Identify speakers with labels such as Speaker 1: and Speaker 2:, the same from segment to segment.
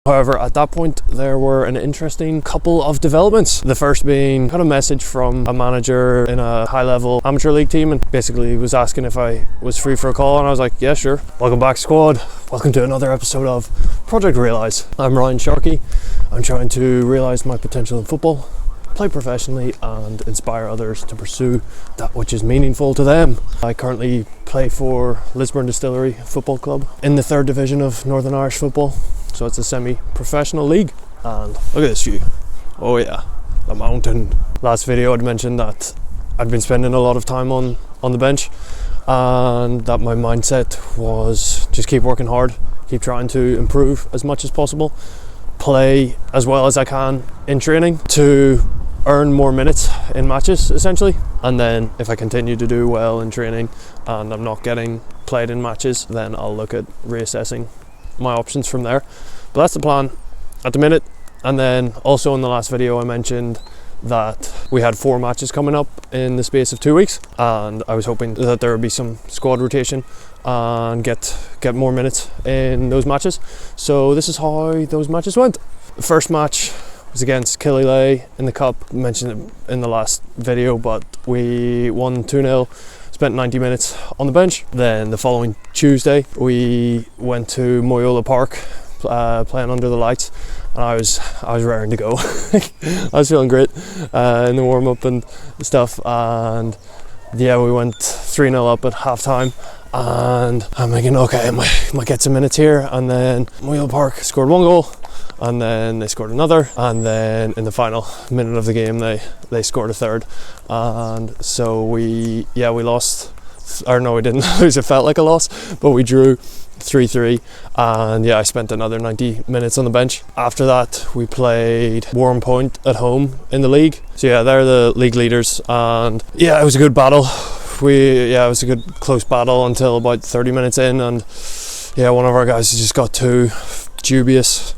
Speaker 1: However, at that point there were an interesting couple of developments. The first being, got a message from a manager in a high-level amateur league team, and basically was asking if I was free for a call, and I was like, yeah, sure. Welcome back, squad. Welcome to another episode of Project Realise. I'm Ryan Sharkey. I'm trying to realise my potential in football, play professionally and inspire others to pursue that which is meaningful to them. I currently play for Lisburn Distillery Football Club in the 3rd division of Northern Irish football, so it's a semi-professional league. And look at this view. Oh yeah, the mountain. Last video I'd mentioned that I'd been spending a lot of time on the bench, and that my mindset was just keep working hard, keep trying to improve as much as possible, play as well as I can in training to earn more minutes in matches essentially, and then if I continue to do well in training and I'm not getting played in matches, then I'll look at reassessing my options from there. But that's the plan at the minute. And then also in the last video I mentioned that we had 4 matches coming up in the space of 2 weeks, and I was hoping that there would be some squad rotation and get more minutes in those matches. So this is how those matches went. The first match was against Killyleagh in the cup. I mentioned it in the last video, but we won 2-0, spent 90 minutes on the bench. Then the following Tuesday we went to Moyola Park, playing under the lights, and I was raring to go. I was feeling great in the warm-up and stuff, and yeah, we went 3-0 up at half-time, and I'm thinking, okay, I might get some minutes here. And then Moyola Park scored 1 goal, and then they scored another, and then in the final minute of the game they scored a third, and so we lost, or no, we didn't lose, it felt like a loss, but we drew 3-3, and yeah, I spent another 90 minutes on the bench. After that we played Warren Point at home in the league, so yeah, they're the league leaders, and yeah, it was a good battle. It was a good close battle until about 30 minutes in, and yeah, one of our guys just got 2 dubious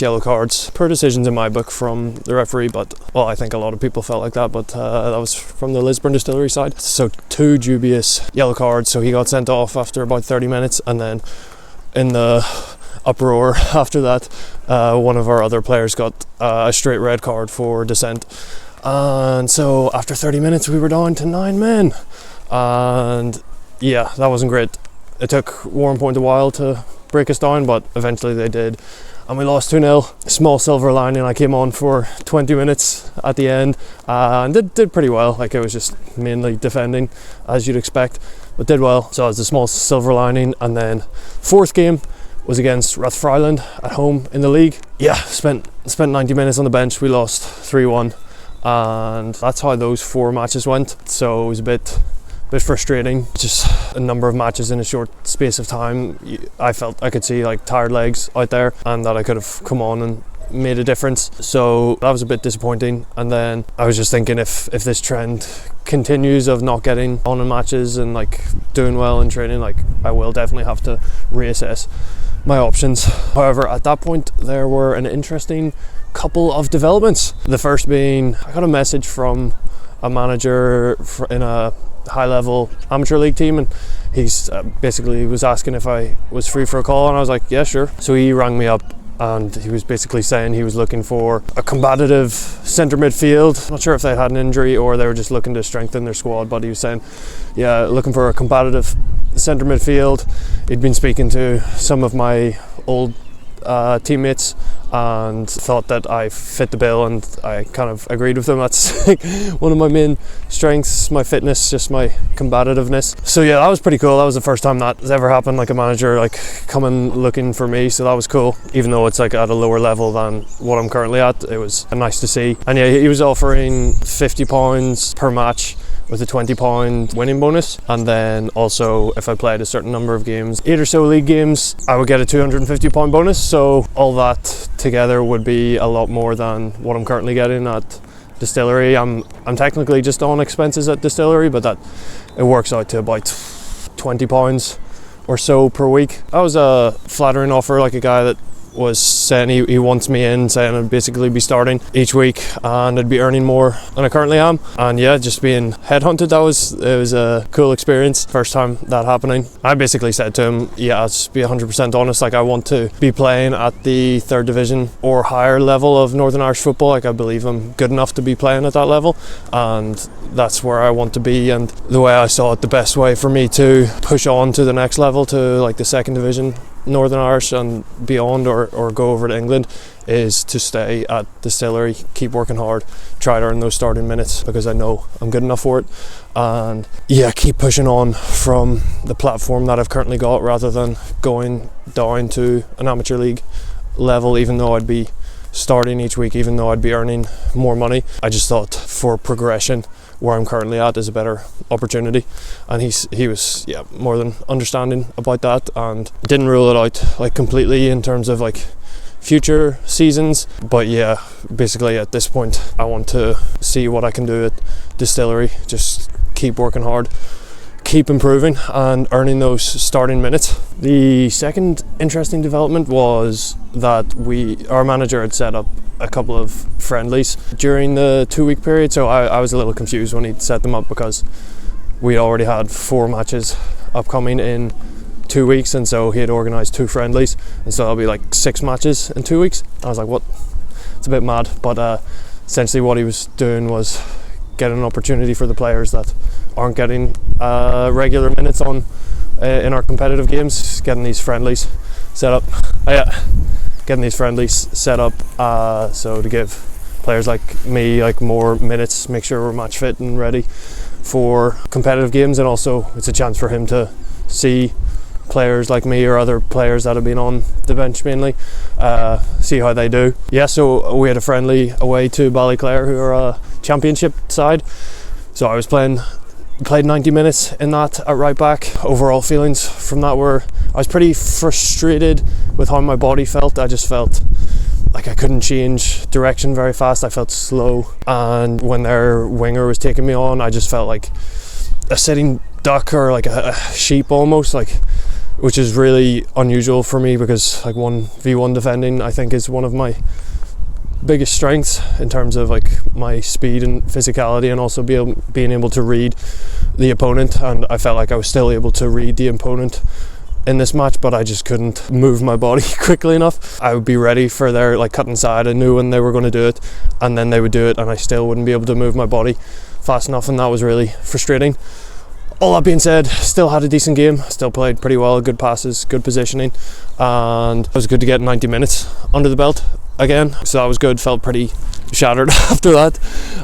Speaker 1: yellow cards, per decisions in my book from the referee, but well, I think a lot of people felt like that, but that was from the Lisburn Distillery side. So 2 dubious yellow cards, so he got sent off after about 30 minutes, and then in the uproar after that, one of our other players got a straight red card for dissent, and so after 30 minutes we were down to 9 men, and yeah, that wasn't great. It took Warren Point a while to break us down, but eventually they did, and we lost 2-0. Small silver lining, I came on for 20 minutes at the end and did pretty well. Like, it was just mainly defending as you'd expect, but did well, so it was a small silver lining. And then 4th game was against Rathfriland at home in the league. Yeah, spent 90 minutes on the bench. We lost 3-1, and that's how those 4 matches went. So it was a bit frustrating, just a number of matches in a short space of time. I felt I could see like tired legs out there, and that I could have come on and made a difference, so that was a bit disappointing. And then I was just thinking, if this trend continues of not getting on in matches and like doing well in training, like I will definitely have to reassess my options. However, at that point there were an interesting couple of developments. The first being, I got a message from a manager in a high-level amateur league team, and he's basically was asking if I was free for a call, and I was like, yeah, sure. So he rang me up, and he was basically saying he was looking for a combative centre midfield. Not sure if they had an injury or they were just looking to strengthen their squad, but he was saying, yeah, looking for a combative centre midfield. He'd been speaking to some of my old teammates and thought that I fit the bill, and I kind of agreed with them. That's like one of my main strengths, my fitness, just my combativeness. So yeah, that was pretty cool. That was the first time that has ever happened, like a manager like coming looking for me, so that was cool. Even though it's like at a lower level than what I'm currently at, it was nice to see. And yeah, he was offering £50 per match with a £20 winning bonus, and then also if I played a certain number of games, 8 or so league games, I would get a £250 bonus. So all that together would be a lot more than what I'm currently getting at Distillery. I'm technically just on expenses at Distillery, but that it works out to about £20 or so per week. That was a flattering offer, like a guy that was saying he wants me in, saying I'd basically be starting each week and I'd be earning more than I currently am. And yeah, just being headhunted, it was a cool experience. First time that happening. I basically said to him, yeah, I'll just be 100% honest, like I want to be playing at the 3rd division or higher level of Northern Irish football. Like I believe I'm good enough to be playing at that level, and that's where I want to be. And the way I saw it, the best way for me to push on to the next level, to like the 2nd division Northern Irish and beyond, or go over to England, is to stay at Distillery, keep working hard, try to earn those starting minutes, because I know I'm good enough for it, and yeah, keep pushing on from the platform that I've currently got, rather than going down to an amateur league level, even though I'd be starting each week, even though I'd be earning more money. I just thought for progression, where I'm currently at is a better opportunity, and he was more than understanding about that, and didn't rule it out like completely in terms of like future seasons. But yeah, basically at this point I want to see what I can do at Distillery, just keep working hard, keep improving and earning those starting minutes. The second interesting development was that our manager had set up a couple of friendlies during the 2-week period, so I was a little confused when he'd set them up, because we already had 4 matches upcoming in 2 weeks, and so he had organised 2 friendlies, and so that'll be like 6 matches in 2 weeks. I was like, what? It's a bit mad, but essentially what he was doing was getting an opportunity for the players that aren't getting regular minutes on in our competitive games, getting these friendlies set up. So to give players like me like more minutes, make sure we're match fit and ready for competitive games, and also it's a chance for him to see players like me or other players that have been on the bench mainly, see how they do. Yeah, so we had a friendly away to Ballyclare, who are a championship side. So I played 90 minutes in that at right back. Overall feelings from that were, I was pretty frustrated with how my body felt. I just felt like I couldn't change direction very fast. I felt slow, and when their winger was taking me on, I just felt like a sitting duck, or like a sheep almost, like, which is really unusual for me, because like 1v1 defending I think is one of my biggest strengths in terms of like my speed and physicality, and also being able to read the opponent. And I felt like I was still able to read the opponent in this match, but I just couldn't move my body quickly enough. I would be ready for their like cut inside. I knew when they were going to do it, and then they would do it, and I still wouldn't be able to move my body fast enough, and that was really frustrating. All that being said, still had a decent game, still played pretty well, good passes, good positioning, and it was good to get 90 minutes under the belt again, so that was good. Felt pretty shattered after that.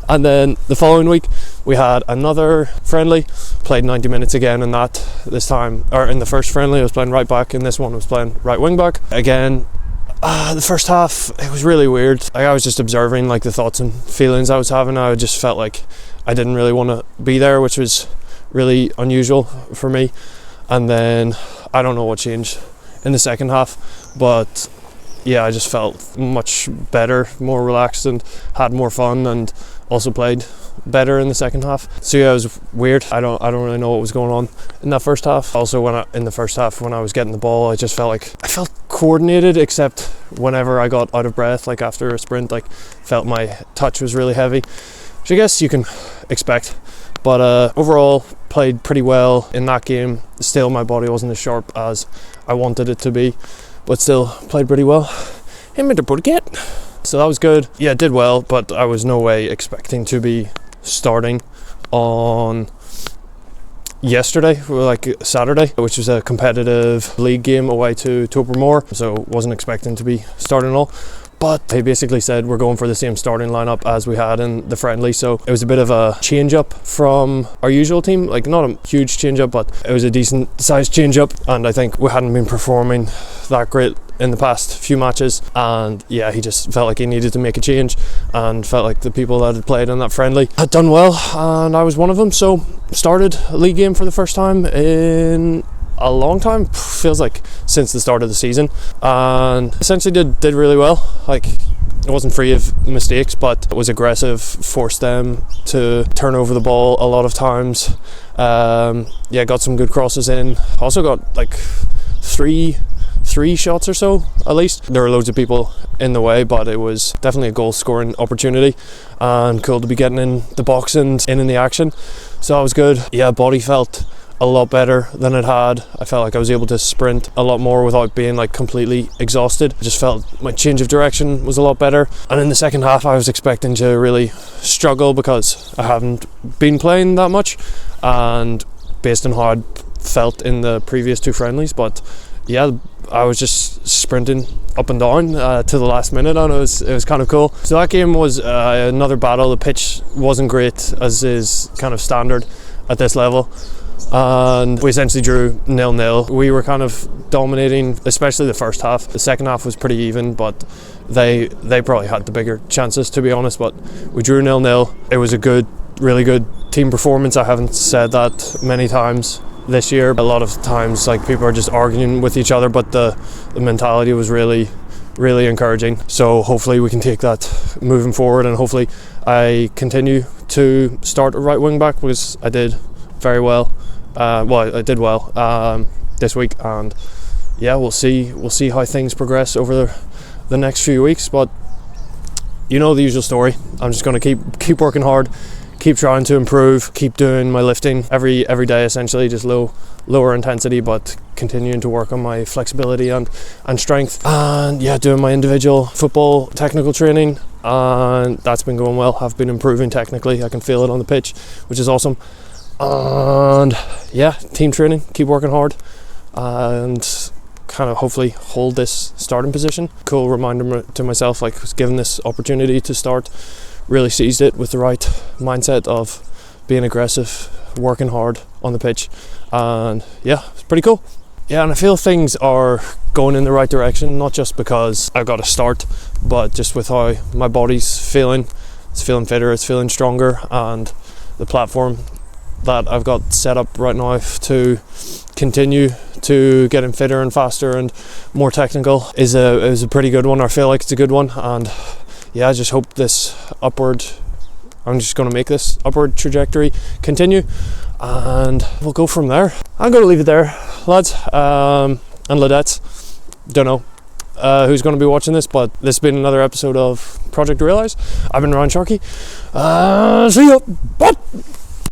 Speaker 1: And then the following week we had another friendly, played 90 minutes again, and that this time, or in the first friendly I was playing right back, in this one I was playing right wing back again. The first half, it was really weird. Like, I was just observing like the thoughts and feelings I was having. I just felt like I didn't really want to be there, which was really unusual for me. And then I don't know what changed in the second half, but yeah, I just felt much better, more relaxed, and had more fun, and also played better in the second half. So yeah, it was weird. I don't really know what was going on in that first half. Also, in the first half when I was getting the ball, I just felt like I felt coordinated, except whenever I got out of breath, like after a sprint, like felt my touch was really heavy, which I guess you can expect. But overall, played pretty well in that game. Still, my body wasn't as sharp as I wanted it to be, but still played pretty well. So that was good. Yeah, did well, but I was no way expecting to be starting on yesterday, like Saturday, which was a competitive league game away to Topermore. So wasn't expecting to be starting at all. But they basically said we're going for the same starting lineup as we had in the friendly, so it was a bit of a change up from our usual team. Like, not a huge change up, but it was a decent sized change up, and I think we hadn't been performing that great in the past few matches, and yeah, he just felt like he needed to make a change, and felt like the people that had played in that friendly had done well, and I was one of them. So started a league game for the first time in a long time, feels like since the start of the season, and essentially did really well. Like, it wasn't free of mistakes, but it was aggressive, forced them to turn over the ball a lot of times. Got some good crosses in. Also got like three 3 shots or so at least. There were loads of people in the way, but it was definitely a goal scoring opportunity and cool to be getting in the box and in the action. So that was good. Yeah, body felt a lot better than it had. I felt like I was able to sprint a lot more without being like completely exhausted. I just felt my change of direction was a lot better. And in the second half I was expecting to really struggle because I haven't been playing that much, and based on how I'd felt in the previous 2 friendlies. But yeah, I was just sprinting up and down to the last minute, and it was kind of cool. So that game was another battle. The pitch wasn't great, as is kind of standard at this level, and we essentially drew 0-0. We were kind of dominating, especially the first half. The second half was pretty even, but they probably had the bigger chances, to be honest. But we drew 0-0. It was a really good team performance. I haven't said that many times this year. A lot of times like people are just arguing with each other, but the mentality was really encouraging. So hopefully we can take that moving forward, and hopefully I continue to start a right wing back, because I did very well. I did well this week, and yeah, we'll see how things progress over the next few weeks. But you know the usual story. I'm just going to keep working hard, keep trying to improve, keep doing my lifting every day, essentially just lower intensity, but continuing to work on my flexibility and strength, and yeah, doing my individual football technical training, and that's been going well. I've been improving technically. I can feel it on the pitch, which is awesome. And yeah, team training, keep working hard, and kind of hopefully hold this starting position. Cool reminder to myself, like, was given this opportunity to start, really seized it with the right mindset of being aggressive, working hard on the pitch, and yeah, it's pretty cool. Yeah, and I feel things are going in the right direction, not just because I've got a start, but just with how my body's feeling. It's feeling fitter, it's feeling stronger, and the platform that I've got set up right now to continue to getting fitter and faster and more technical is a pretty good one. I feel like it's a good one, and yeah, I just hope I'm just going to make this upward trajectory continue, and we'll go from there. I'm going to leave it there, lads and ladettes. Don't know who's going to be watching this, but this has been another episode of Project Realise. I've been Ryan Sharkey. See ya. Bye.